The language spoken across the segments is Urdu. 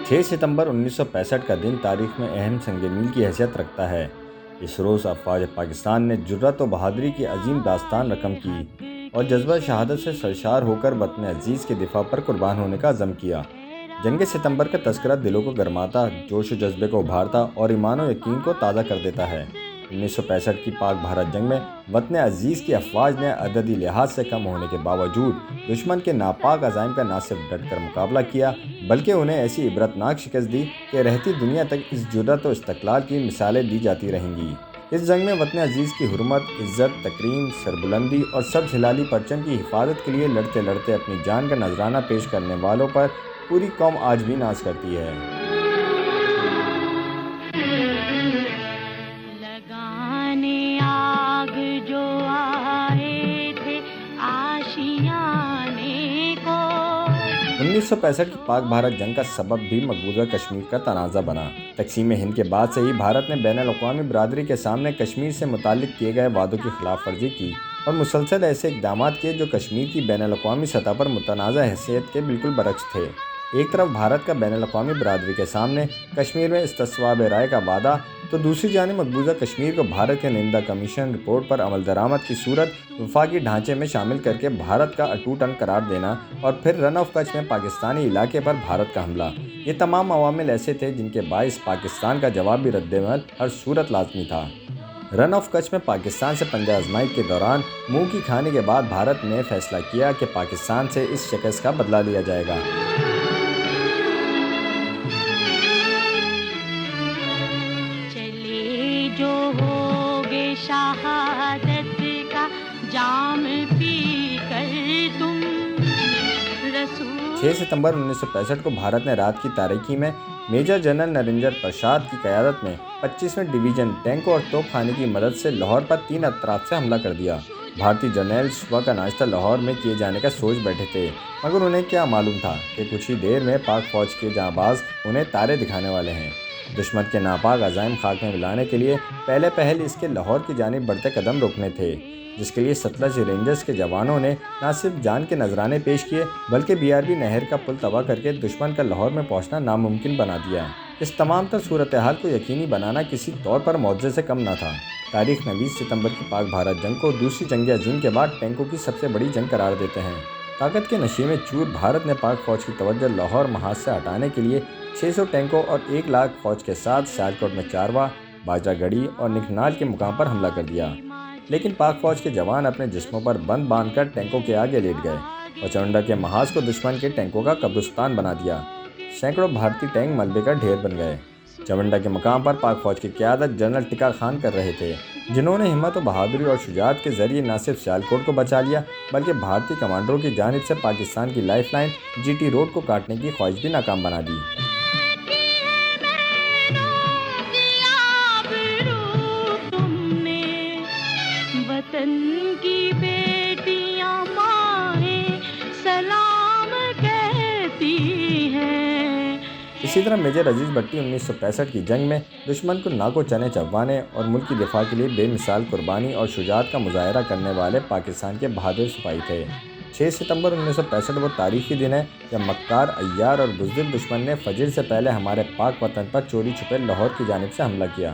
6 ستمبر 1965 کا دن تاریخ میں اہم سنگ میل کی حیثیت رکھتا ہے۔ اس روز افواج پاکستان نے جرأت و بہادری کی عظیم داستان رقم کی اور جذبہ شہادت سے سرشار ہو کر وطن عزیز کے دفاع پر قربان ہونے کا عزم کیا۔ جنگ ستمبر کا تذکرہ دلوں کو گرماتا، جوش و جذبے کو ابھارتا اور ایمان و یقین کو تازہ کر دیتا ہے۔ 1965 کی پاک بھارت جنگ میں وطن عزیز کی افواج نے عددی لحاظ سے کم ہونے کے باوجود دشمن کے ناپاک عزائم کا نہ صرف ڈٹ کر مقابلہ کیا بلکہ انہیں ایسی عبرتناک شکست دی کہ رہتی دنیا تک اس جرأت و استقلال کی مثالیں دی جاتی رہیں گی۔ اس جنگ میں وطن عزیز کی حرمت، عزت، تکریم، سربلندی اور سبز ہلالی پرچم کی حفاظت کے لیے لڑتے لڑتے اپنی جان کا نذرانہ پیش کرنے والوں پر پوری قوم آج بھی ناز کرتی ہے۔ لگانے آگ جو آئے تھے آشیانے کو۔ 1965 کی پاک بھارت جنگ کا سبب بھی مقبوضہ کشمیر کا تنازع بنا۔ تقسیم ہند کے بعد سے ہی بھارت نے بین الاقوامی برادری کے سامنے کشمیر سے متعلق کیے گئے وعدوں کی خلاف ورزی کی اور مسلسل ایسے اقدامات کیے جو کشمیر کی بین الاقوامی سطح پر متنازع حیثیت کے بالکل برعکس تھے۔ ایک طرف بھارت کا بین الاقوامی برادری کے سامنے کشمیر میں استصواب رائے کا وعدہ، تو دوسری جانب مقبوضہ کشمیر کو بھارت کے نمائندہ کمیشن رپورٹ پر عمل درآمد کی صورت وفاقی ڈھانچے میں شامل کر کے بھارت کا اٹوٹ انگ قرار دینا اور پھر رن آف کچھ میں پاکستانی علاقے پر بھارت کا حملہ، یہ تمام عوامل ایسے تھے جن کے باعث پاکستان کا جوابی رد عمل ہر صورت لازمی تھا۔ رن آف کچھ میں پاکستان سے پنجہ آزمائی کے دوران منہ کی کھانے کے بعد بھارت نے فیصلہ کیا کہ پاکستان سے اس شکست کا بدلہ لیا جائے گا۔ جو ہوگے شہادت کا جام پی کر تم رسول۔ 6 ستمبر 1965 کو بھارت نے رات کی تاریکی میں میجر جنرل نریندر پرساد کی قیادت میں 25ویں ڈویژن ٹینکوں اور توپ خانے کی مدد سے لاہور پر 3 اطراف سے حملہ کر دیا۔ بھارتی جرنیل صبح کا ناشتہ لاہور میں کیے جانے کا سوچ بیٹھے تھے، مگر انہیں کیا معلوم تھا کہ کچھ ہی دیر میں پاک فوج کے جانباز انہیں تارے دکھانے والے ہیں۔ دشمن کے ناپاک عزائم خاک میں ملانے کے لیے پہلے پہل اس کے لاہور کی جانب بڑھتے قدم روکنے تھے، جس کے لیے ستلج رینجرز کے جوانوں نے نہ صرف جان کے نذرانے پیش کیے بلکہ BRB نہر کا پل تباہ کر کے دشمن کا لاہور میں پہنچنا ناممکن بنا دیا۔ اس تمام تر صورتحال کو یقینی بنانا کسی طور پر معجزے سے کم نہ تھا۔ تاریخ میں 20 ستمبر کی پاک بھارت جنگ کو دوسری جنگ عظیم کے بعد ٹینکوں کی سب سے بڑی جنگ قرار دیتے ہیں۔ طاقت کے نشے میں چور بھارت نے پاک فوج کی توجہ لاہور محاذ سے ہٹانے کے لیے 600 ٹینکوں اور 1 لاکھ فوج کے ساتھ سیالکوٹ میں چاروا، باجرہ گڑھی اور نکنال کے مقام پر حملہ کر دیا، لیکن پاک فوج کے جوان اپنے جسموں پر بند باندھ کر ٹینکوں کے آگے لیٹ گئے اور چونڈا کے محاذ کو دشمن کے ٹینکوں کا قبرستان بنا دیا۔ سینکڑوں بھارتی ٹینک ملبے کا ڈھیر بن گئے۔ چونڈا کے مقام پر پاک فوج کی قیادت جنرل ٹکا خان کر رہے تھے، جنہوں نے ہمت و بہادری اور شجاعت کے ذریعے نہ صرف سیالکوٹ کو بچا لیا بلکہ بھارتی کمانڈروں کی جانب سے پاکستان کی لائف لائن GT روڈ کو کاٹنے کی خواہش بھی ناکام بنا دی۔ وطن کی بیٹیاں مائیں سلام کہتی ہیں۔ اسی طرح میجر عزیز بٹی 1965 کی جنگ میں دشمن کو ناکو چنے چبوانے اور ملک کی دفاع کے لیے بے مثال قربانی اور شجاعت کا مظاہرہ کرنے والے پاکستان کے بہادر سپاہی تھے۔ 6 ستمبر 1965 وہ تاریخی دن ہے جب مکار، عیار اور بزدل دشمن نے فجر سے پہلے ہمارے پاک وطن پر چوری چھپے لاہور کی جانب سے حملہ کیا۔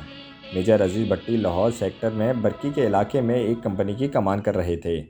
میجر عزیز بٹی لاہور سیکٹر میں برکی کے علاقے میں ایک کمپنی کی کمان کر رہے تھے۔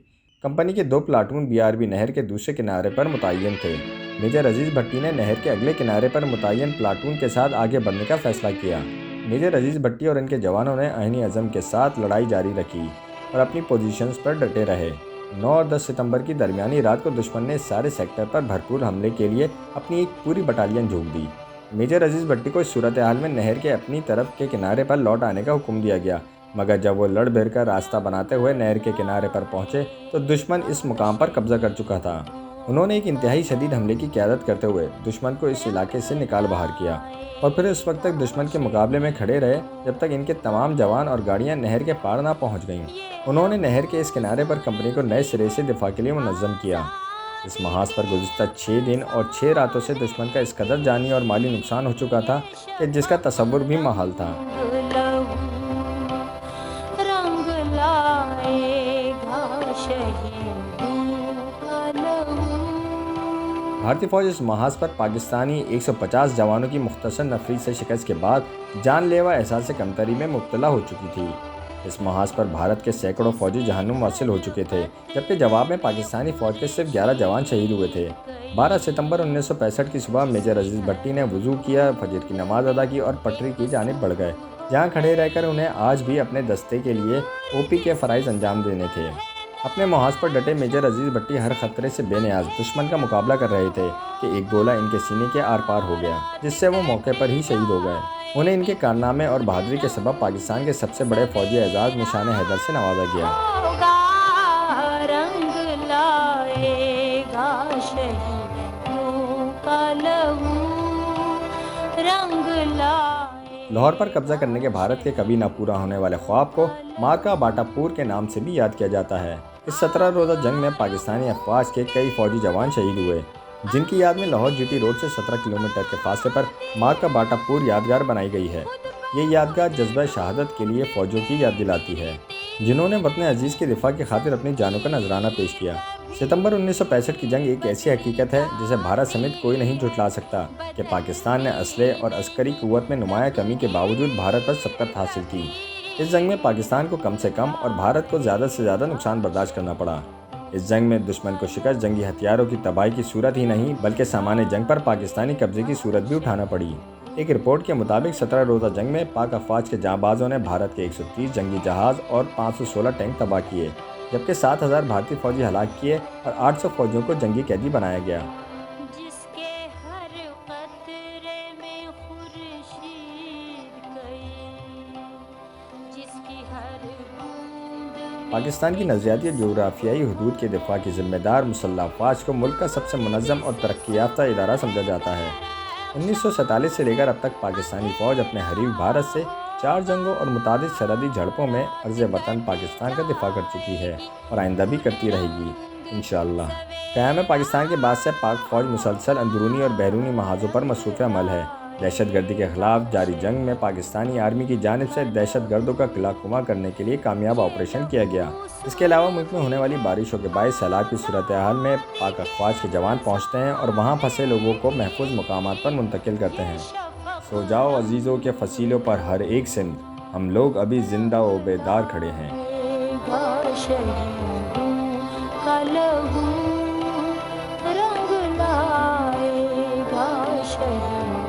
کمپنی کے 2 پلاٹون BRB نہر کے دوسرے کنارے پر متعین تھے۔ میجر عزیز بٹی نے نہر کے اگلے کنارے پر متعین پلاٹون کے ساتھ آگے بڑھنے کا فیصلہ کیا۔ میجر عزیز بٹی اور ان کے جوانوں نے عینی عزم کے ساتھ لڑائی جاری رکھی اور اپنی پوزیشنز پر ڈٹے رہے۔ 9 اور 10 ستمبر کی درمیانی رات کو دشمن نے سارے سیکٹر پر بھرپور حملے کے لیے اپنی ایک پوری بٹالین جھونک دی۔ میجر عزیز بٹی کو اس صورتحال میں نہر کے اپنی طرف کے کنارے پر لوٹ آنے کا حکم دیا گیا، مگر جب وہ لڑ بھڑ کر راستہ بناتے ہوئے نہر کے کنارے پر پہنچے تو دشمن اس مقام پر قبضہ کر چکا تھا۔ انہوں نے ایک انتہائی شدید حملے کی قیادت کرتے ہوئے دشمن کو اس علاقے سے نکال باہر کیا اور پھر اس وقت تک دشمن کے مقابلے میں کھڑے رہے جب تک ان کے تمام جوان اور گاڑیاں نہر کے پار نہ پہنچ گئیں۔ انہوں نے نہر کے اس کنارے پر کمپنی کو نئے سرے سے دفاع کے لیے منظم کیا۔ اس محاذ پر گزشتہ 6 دن اور 6 راتوں سے دشمن کا اس قدر جانی اور مالی نقصان ہو چکا تھا کہ جس کا تصور بھی محال تھا۔ بھارتی فوج اس محاذ پر پاکستانی 150 جوانوں کی مختصر نفری سے شکست کے بعد جان لیوا احساس کمتری میں مبتلا ہو چکی تھی۔ اس محاذ پر بھارت کے سینکڑوں فوجی جہنم موصل ہو چکے تھے، جبکہ جواب میں پاکستانی فوج کے صرف 11 جوان شہید ہوئے تھے۔ 12 ستمبر 1965 کی صبح میجر عزیز بھٹی نے وضو کیا، فجر کی نماز ادا کی اور پٹری کی جانب بڑھ گئے، جہاں کھڑے رہ کر انہیں آج بھی اپنے دستے کے لیے OP کے فرائض انجام دینے تھے۔ اپنے محاذ پر ڈٹے میجر عزیز بھٹی ہر خطرے سے بے نیاز دشمن کا مقابلہ کر رہے تھے کہ ایک گولہ ان کے سینے کے آر پار ہو گیا، جس سے وہ موقع پر ہی شہید ہو گئے۔ انہیں ان کے کارنامے اور بہادری کے سبب پاکستان کے سب سے بڑے فوجی اعزاز نشان حیدر سے نوازا گیا۔ رنگ لائے گا شہیدوں کا لہو، رنگ لائے۔ لاہور پر قبضہ کرنے کے بھارت کے کبھی نہ پورا ہونے والے خواب کو مارکا باٹا پور کے نام سے بھی یاد کیا جاتا ہے۔ اس 17 روزہ جنگ میں پاکستانی افواج کے کئی فوجی جوان شہید ہوئے، جن کی یاد میں لاہور GT روڈ سے 17 کلومیٹر کے فاصلے پر مارکا باٹا پور یادگار بنائی گئی ہے۔ یہ یادگار جذبہ شہادت کے لیے فوجیوں کی یاد دلاتی ہے، جنہوں نے وطن عزیز کی دفاع کی خاطر اپنی جانوں کا نذرانہ پیش کیا۔ ستمبر 1965 کی جنگ ایک ایسی حقیقت ہے جسے بھارت سمیت کوئی نہیں جھٹلا سکتا کہ پاکستان نے اسلحے اور عسکری قوت میں نمایاں کمی کے باوجود بھارت پر سبقت حاصل کی۔ اس جنگ میں پاکستان کو کم سے کم اور بھارت کو زیادہ سے زیادہ نقصان برداشت کرنا پڑا۔ اس جنگ میں دشمن کو شکست جنگی ہتھیاروں کی تباہی کی صورت ہی نہیں بلکہ سامان جنگ پر پاکستانی قبضے کی صورت بھی اٹھانا پڑی۔ ایک رپورٹ کے مطابق 17 روزہ جنگ میں پاک افواج کے جانبازوں نے بھارت کے 130 جنگی جہاز اور 516 ٹینک تباہ کیے، جبکہ 7000 بھارتی فوجی ہلاک کیے اور 800 فوجیوں کو جنگی قیدی بنایا گیا۔ جس کے ہر قطرے میں خورشید گئی، جس کی ہر بوند پاکستان کی نظریاتی اور جغرافیائی حدود کے دفاع کی ذمہ دار مسلح افواج کو ملک کا سب سے منظم اور ترقی یافتہ ادارہ سمجھا جاتا ہے۔ 1947 سے لے کر اب تک پاکستانی فوج اپنے حریف بھارت سے 4 جنگوں اور متعدد سرحدی جھڑپوں میں عرض وطن پاکستان کا دفاع کر چکی ہے اور آئندہ بھی کرتی رہے گی انشاءاللہ۔ قیام پاکستان کے بعد سے پاک فوج مسلسل اندرونی اور بیرونی محاذوں پر مصروف عمل ہے۔ دہشت گردی کے خلاف جاری جنگ میں پاکستانی آرمی کی جانب سے دہشت گردوں کا قلعہ کما کرنے کے لیے کامیاب آپریشن کیا گیا۔ اس کے علاوہ ملک میں ہونے والی بارشوں کے باعث سیلاب کی صورتحال میں پاک افواج کے جوان پہنچتے ہیں اور وہاں پھنسے لوگوں کو محفوظ مقامات پر منتقل کرتے ہیں۔ سو جاؤ عزیزوں کے فصیلوں پر ہر ایک سمت، ہم لوگ ابھی زندہ و بیدار کھڑے ہیں۔ شہیدوں کا لہو، رنگ لائے گا شہید